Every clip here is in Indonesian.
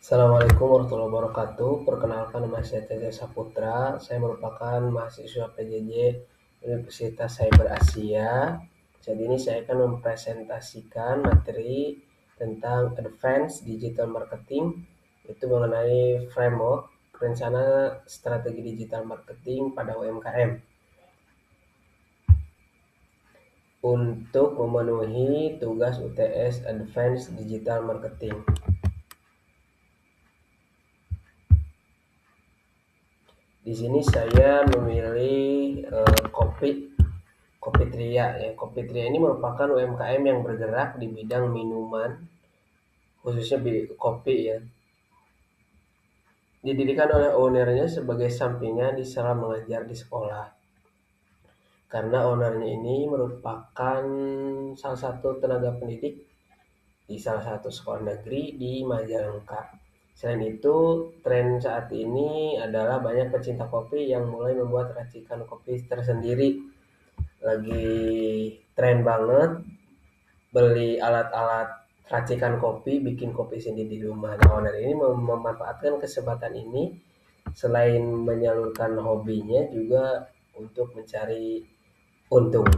Assalamualaikum warahmatullahi wabarakatuh. Perkenalkan nama saya Caca Saputra. Saya merupakan mahasiswa PJJ Universitas Cyber Asia. Jadi ini saya akan mempresentasikan materi tentang Advanced Digital Marketing, itu mengenai framework rencana strategi digital marketing pada UMKM untuk memenuhi tugas UTS Advanced Digital Marketing. Di sini saya memilih Kopi Tria ya. Kopi Tria ini merupakan UMKM yang bergerak di bidang minuman, khususnya kopi ya. Didirikan oleh ownernya sebagai sampingan di salah mengajar di sekolah. Karena ownernya ini merupakan salah satu tenaga pendidik di salah satu sekolah negeri di Majalengka. Selain itu, tren saat ini adalah banyak pecinta kopi yang mulai membuat racikan kopi tersendiri. Lagi tren banget beli alat-alat racikan kopi, bikin kopi sendiri di rumah. Nah, owner ini memanfaatkan kesempatan ini selain menyalurkan hobinya juga untuk mencari untung.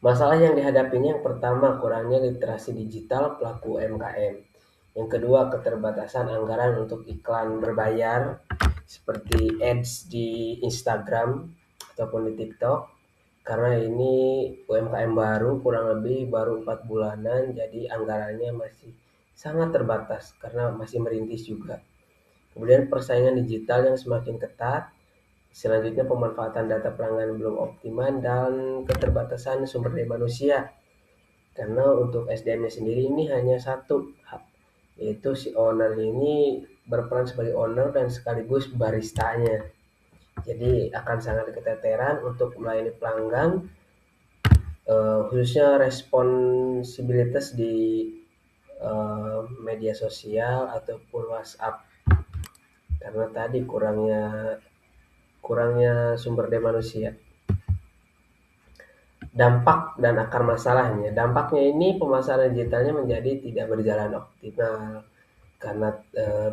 Masalah yang dihadapinya yang pertama, kurangnya literasi digital pelaku UMKM. Yang kedua, keterbatasan anggaran untuk iklan berbayar seperti ads di Instagram ataupun di TikTok. Karena ini UMKM baru, kurang lebih baru 4 bulanan, jadi anggarannya masih sangat terbatas karena masih merintis juga. Kemudian persaingan digital yang semakin ketat. Selanjutnya pemanfaatan data pelanggan belum optimal dan keterbatasan sumber daya manusia. Karena untuk SDM-nya sendiri ini hanya satu, yaitu si owner ini berperan sebagai owner dan sekaligus baristanya. Jadi akan sangat keteteran untuk melayani pelanggan, khususnya responsibilitas di media sosial ataupun WhatsApp. Karena tadi kurangnya sumber daya manusia. Dampak dan akar masalahnya. Dampaknya ini pemasaran digitalnya menjadi tidak berjalan optimal karena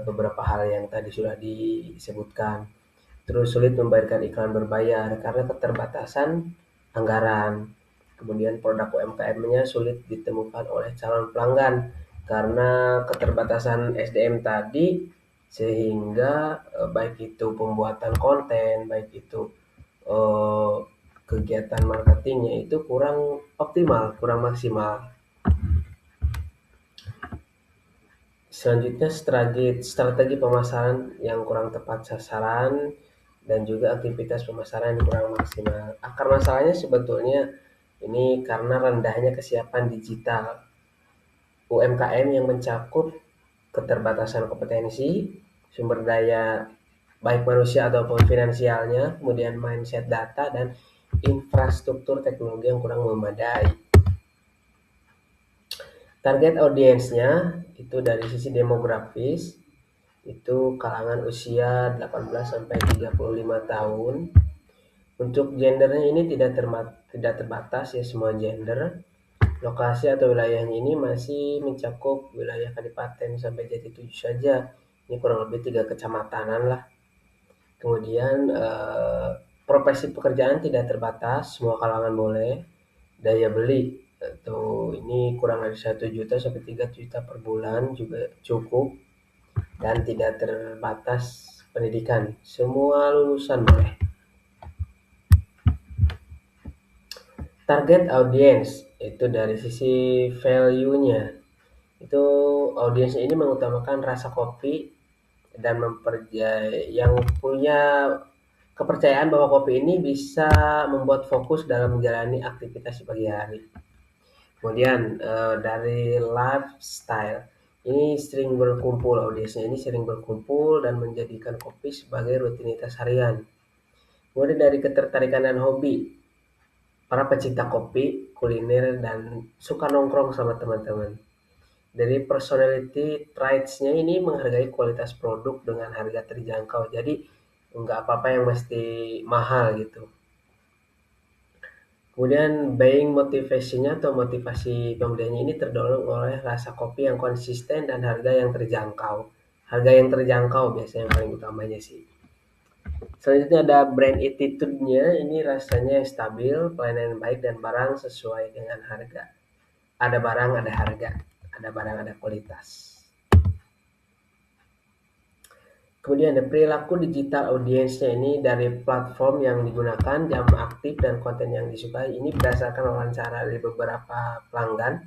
beberapa hal yang tadi sudah disebutkan. Terus sulit membayarkan iklan berbayar karena keterbatasan anggaran. Kemudian produk UMKM-nya sulit ditemukan oleh calon pelanggan karena keterbatasan SDM tadi, sehingga baik itu pembuatan konten, baik itu eh, kegiatan marketingnya itu kurang optimal, kurang maksimal. Selanjutnya strategi pemasaran yang kurang tepat sasaran dan juga aktivitas pemasaran yang kurang maksimal. Akar masalahnya sebetulnya ini karena rendahnya kesiapan digital UMKM yang mencakup keterbatasan kompetensi, sumber daya baik manusia ataupun finansialnya, kemudian mindset data dan infrastruktur teknologi yang kurang memadai. Target audiensnya itu dari sisi demografis itu kalangan usia 18 sampai 35 tahun. Untuk gendernya ini tidak terbatas ya, semua gender. Lokasi atau wilayahnya ini masih mencakup wilayah Kadipaten sampai Jati 7 saja. Ini kurang lebih 3 kecamatanan lah. Kemudian profesi pekerjaan tidak terbatas, semua kalangan boleh. Daya beli ini kurang dari 1 juta sampai 3 juta per bulan juga cukup, dan tidak terbatas pendidikan, semua lulusan boleh. Target audience itu dari sisi value-nya, itu audiensnya ini mengutamakan rasa kopi dan yang punya kepercayaan bahwa kopi ini bisa membuat fokus dalam menjalani aktivitas di pagi hari. Kemudian dari lifestyle, ini sering berkumpul, audiensnya ini sering berkumpul dan menjadikan kopi sebagai rutinitas harian. Kemudian dari ketertarikan dan hobi, para pecinta kopi, kuliner, dan suka nongkrong sama teman-teman. Dari personality traits-nya ini menghargai kualitas produk dengan harga terjangkau. Jadi nggak apa-apa yang mesti mahal gitu. Kemudian buying motivasinya atau motivasi pembeliannya ini terdorong oleh rasa kopi yang konsisten dan harga yang terjangkau. Harga yang terjangkau biasanya yang paling utamanya sih. Selanjutnya ada brand attitude-nya, ini rasanya stabil, pelayanan baik dan barang sesuai dengan harga. Ada barang, ada harga. Ada barang, ada kualitas. Kemudian ada perilaku digital audiensnya, ini dari platform yang digunakan, jam aktif dan konten yang disukai. Ini berdasarkan wawancara dari beberapa pelanggan.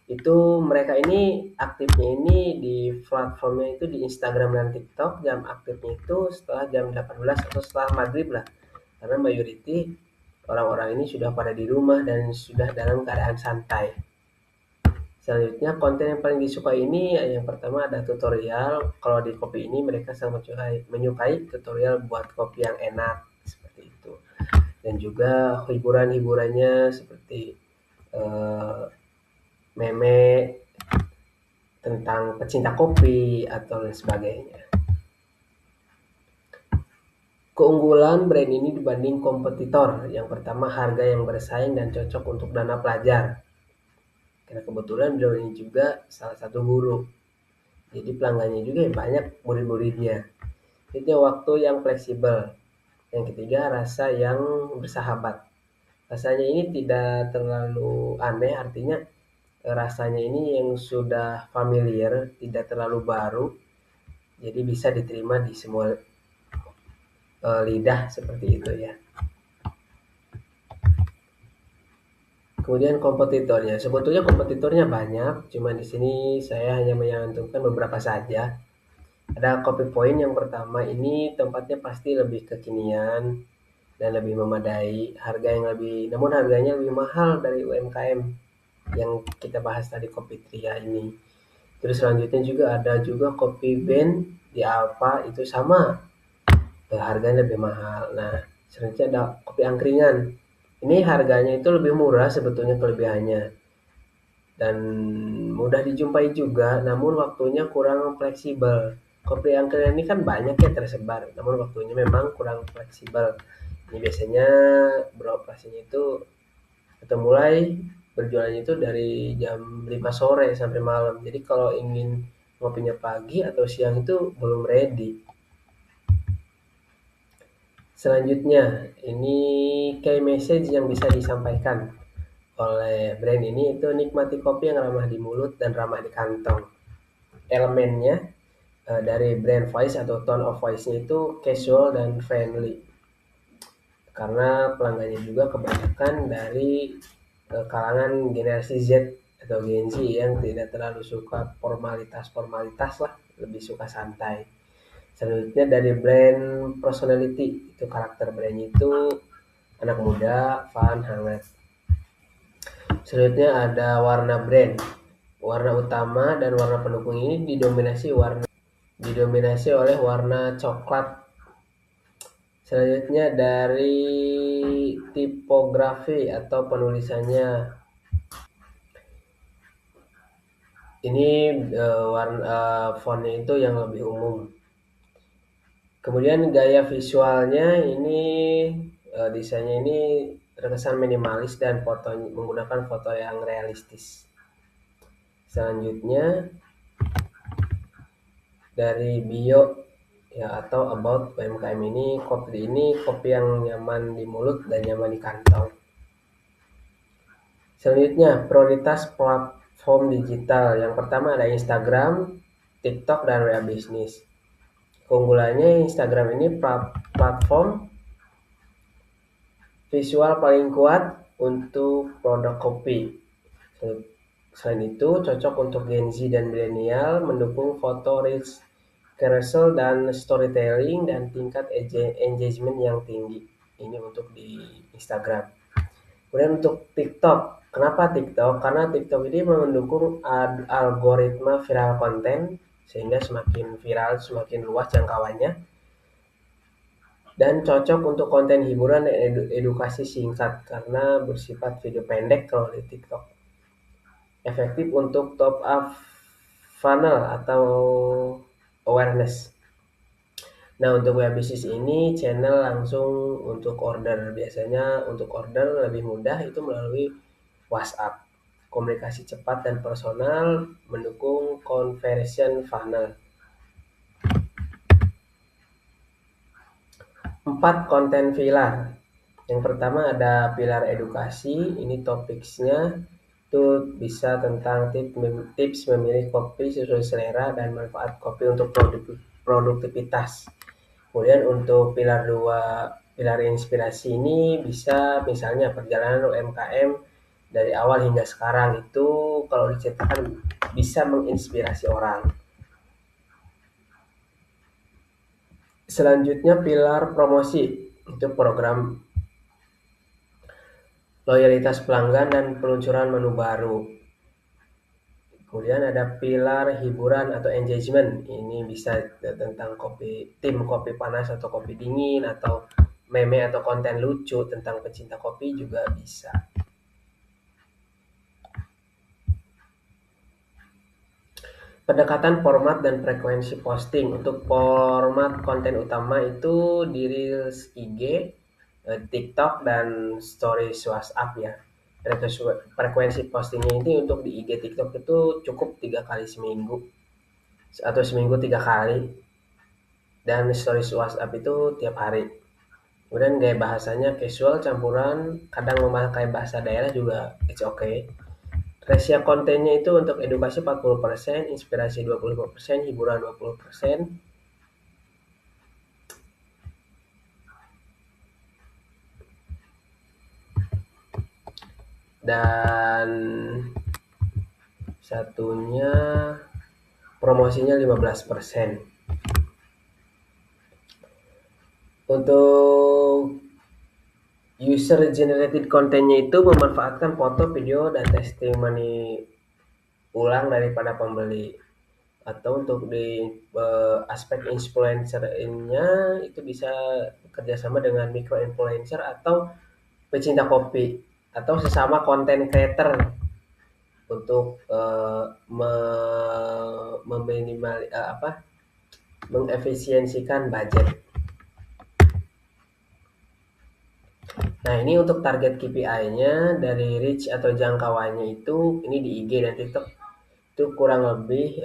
Itu mereka ini aktifnya ini di platformnya itu di Instagram dan TikTok, jam aktifnya itu setelah jam 18 atau setelah maghrib lah. Karena mayoriti orang-orang ini sudah pada di rumah dan sudah dalam keadaan santai. Selanjutnya konten yang paling disukai ini yang pertama ada tutorial. Kalau di kopi ini mereka sangat menyukai tutorial buat kopi yang enak seperti itu. Dan juga hiburan-hiburannya seperti eh, meme tentang pecinta kopi atau lain sebagainya. Keunggulan brand ini dibanding kompetitor. Yang pertama harga yang bersaing dan cocok untuk dana pelajar. Karena kebetulan beliau ini juga salah satu guru. Jadi pelanggannya juga banyak murid-muridnya. Itu waktu yang fleksibel. Yang ketiga rasa yang bersahabat. Rasanya ini tidak terlalu aneh, artinya rasanya ini yang sudah familiar, tidak terlalu baru. Jadi bisa diterima di semua lidah seperti itu ya. Kemudian kompetitornya, sebetulnya kompetitornya banyak, cuma di sini saya hanya menyantumkan beberapa saja. Ada Kopi Point yang pertama, ini tempatnya pasti lebih kekinian dan lebih memadai, harga yang lebih, namun harganya lebih mahal dari UMKM yang kita bahas tadi Kopi Tria ini. Terus selanjutnya juga ada juga Kopi Ben di Alfa, itu sama, harganya lebih mahal. Nah, selanjutnya ada Kopi Angkringan. Ini harganya itu lebih murah sebetulnya kelebihannya. Dan mudah dijumpai juga, namun waktunya kurang fleksibel. Kopi angkringan ini kan banyak ya tersebar, namun waktunya memang kurang fleksibel. Ini biasanya beroperasinya itu atau mulai berjualannya itu dari jam 5 sore sampai malam. Jadi kalau ingin ngopinya pagi atau siang itu belum ready. Selanjutnya, ini key message yang bisa disampaikan oleh brand ini itu nikmati kopi yang ramah di mulut dan ramah di kantong. Elemennya dari brand voice atau tone of voice-nya itu casual dan friendly. Karena pelanggannya juga kebanyakan dari kalangan generasi Z atau Gen Z yang tidak terlalu suka formalitas-formalitas lah, lebih suka santai. Selanjutnya dari brand personality, itu karakter brand itu anak muda, fun, hangat. Selanjutnya ada warna brand. Warna utama dan warna pendukung ini didominasi oleh warna coklat. Selanjutnya dari tipografi atau penulisannya. Ini warna fontnya itu yang lebih umum. Kemudian gaya visualnya ini desainnya ini terkesan minimalis dan menggunakan foto yang realistis. Selanjutnya dari bio ya atau about UMKM ini kopi yang nyaman di mulut dan nyaman di kantong. Selanjutnya prioritas platform digital. Yang pertama ada Instagram, TikTok dan WA Business. Keunggulannya Instagram ini platform visual paling kuat untuk produk kopi. Selain itu cocok untuk Gen Z dan milenial, mendukung foto reels, carousel dan storytelling dan tingkat engagement yang tinggi. Ini untuk di Instagram. Kemudian untuk TikTok. Kenapa TikTok? Karena TikTok ini mendukung algoritma viral konten sehingga semakin viral, semakin luas jangkauannya. Dan cocok untuk konten hiburan dan edukasi singkat karena bersifat video pendek kalau di TikTok. Efektif untuk top up funnel atau awareness. Nah, untuk web bisnis ini channel langsung untuk order. Biasanya untuk order lebih mudah itu melalui WhatsApp. Komunikasi cepat dan personal mendukung conversion funnel. 4 konten pilar. Yang pertama ada pilar edukasi, ini topiknya itu bisa tentang tips memilih kopi sesuai selera dan manfaat kopi untuk produktivitas. Kemudian untuk pilar 2, pilar inspirasi ini bisa misalnya perjalanan UMKM dari awal hingga sekarang itu kalau diceritakan bisa menginspirasi orang. Selanjutnya pilar promosi, itu program loyalitas pelanggan dan peluncuran menu baru. Kemudian ada pilar hiburan atau engagement. Ini bisa tentang tim kopi panas atau kopi dingin, atau meme atau konten lucu tentang pecinta kopi juga bisa. Pendekatan format dan frekuensi posting. Untuk format konten utama itu di Reels IG, TikTok, dan Stories WhatsApp ya. Frekuensi postingnya ini untuk di IG TikTok itu cukup 3 kali seminggu atau seminggu 3 kali, dan Stories WhatsApp itu tiap hari. Kemudian gaya bahasanya casual campuran, kadang memakai bahasa daerah juga it's okay. Ratio kontennya itu untuk edukasi 40%, inspirasi 25%, hiburan 20%. Dan satunya promosinya 15%. Untuk user generated kontennya itu memanfaatkan foto, video, dan testimoni ulang daripada pembeli. Atau untuk di aspek influencer-nya itu bisa kerjasama dengan micro influencer atau pecinta kopi atau sesama content creator untuk mengefisiensikan budget. Nah, ini untuk target KPI-nya dari reach atau jangkauannya itu ini di IG dan TikTok itu kurang lebih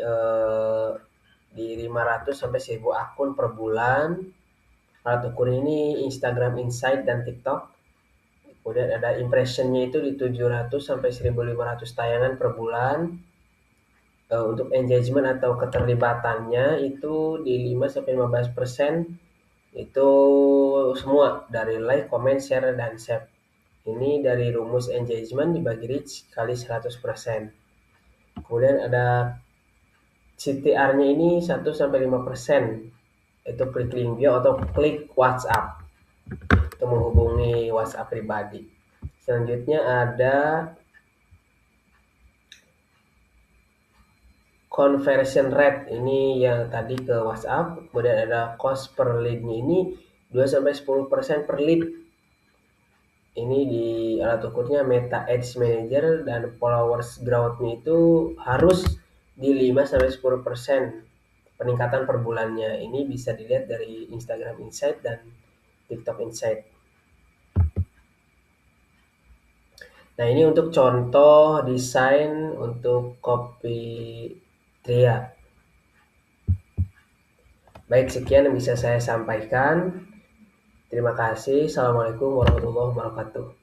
di 500 sampai 1000 akun per bulan. Alat ukur ini Instagram Insight dan TikTok. Kemudian ada impressionnya itu di 700 sampai 1500 tayangan per bulan. Untuk engagement atau keterlibatannya itu di 5 sampai 15%. Itu semua dari like, comment, share, dan save. Ini dari rumus engagement dibagi reach kali 100%. Kemudian ada CTR-nya ini 1 sampai 5%. Itu klik link bio atau klik WhatsApp untuk menghubungi WhatsApp pribadi. Selanjutnya ada conversion rate, ini yang tadi ke WhatsApp. Kemudian ada cost per lead-nya ini 2 sampai 10% per lead. Ini di alat ukurnya Meta Ads Manager, dan followers growth-nya itu harus di 5 sampai 10% peningkatan per bulannya. Ini bisa dilihat dari Instagram Insight dan TikTok Insight. Nah, ini untuk contoh desain untuk kopi Tria. Baik, sekian yang bisa saya sampaikan. Terima kasih. Assalamualaikum warahmatullahi wabarakatuh.